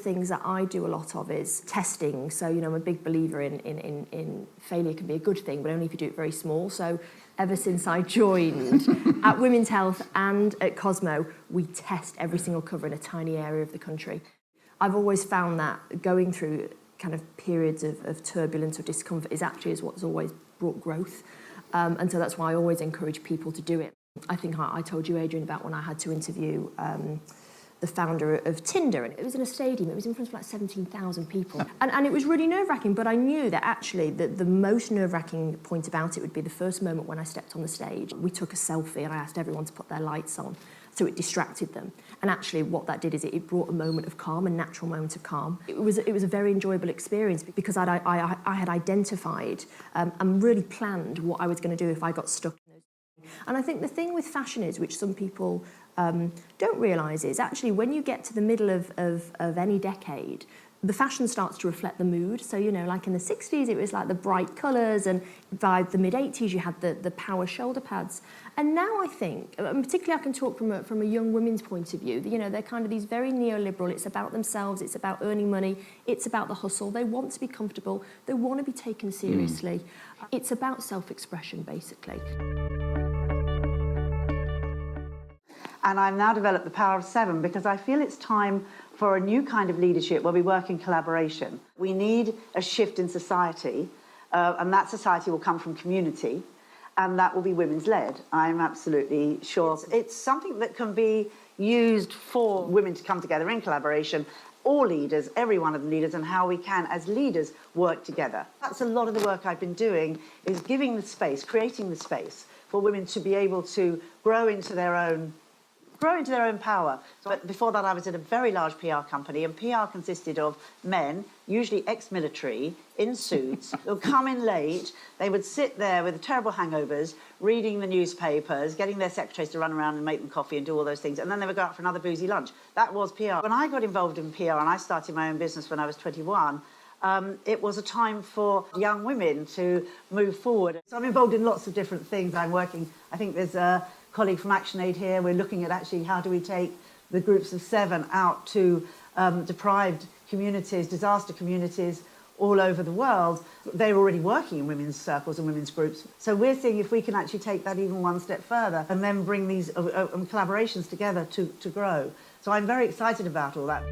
things that I do a lot of is testing. So, you know, I'm a big believer in failure can be a good thing, but only if you do it very small. So ever since I joined at Women's Health and at Cosmo, we test every single cover in a tiny area of the country. I've always found that going through kind of periods of turbulence or discomfort is what's always brought growth. And so that's why I always encourage people to do it. I think I told you, Adrian, about when I had to interview the founder of Tinder, and it was in a stadium. It was in front of like 17,000 people. And it was really nerve-wracking, but I knew that actually the most nerve-wracking point about it would be the first moment when I stepped on the stage. We took a selfie and I asked everyone to put their lights on, so it distracted them. And actually what that did is it brought a moment of calm, a natural moment of calm. It was a very enjoyable experience because I had identified and really planned what I was going to do if I got stuck. And I think the thing with fashion is, which some people don't realise, is actually when you get to the middle of any decade, the fashion starts to reflect the mood. So, you know, like in the 60s, it was like the bright colours, and by the mid-80s, you had the power shoulder pads. And now I think, and particularly I can talk from a young women's point of view, you know, they're kind of these very neoliberal, it's about themselves, it's about earning money, it's about the hustle, they want to be comfortable, they want to be taken seriously. It's about self-expression, basically. And I've now developed the Power of Seven because I feel it's time for a new kind of leadership where we work in collaboration. We need a shift in society, and that society will come from community, and that will be women's led. I'm absolutely sure. It's something that can be used for women to come together in collaboration, all leaders, every one of the leaders, and how we can, as leaders, work together. That's a lot of the work I've been doing, is giving the space, creating the space for women to be able to grow into their own power. But before that, I was at a very large PR company, and PR consisted of men, usually ex-military, in suits. They would come in late, they would sit there with terrible hangovers, reading the newspapers, getting their secretaries to run around and make them coffee and do all those things, and then they would go out for another boozy lunch. That was PR. When I got involved in PR, and I started my own business when I was 21, it was a time for young women to move forward. So I'm involved in lots of different things. I'm working, I think there's a colleague from ActionAid here. We're looking at actually how do we take the groups of 7 out to deprived communities, disaster communities all over the world. They're already working in women's circles and women's groups. So we're seeing if we can actually take that even one step further and then bring these collaborations together to grow. So I'm very excited about all that.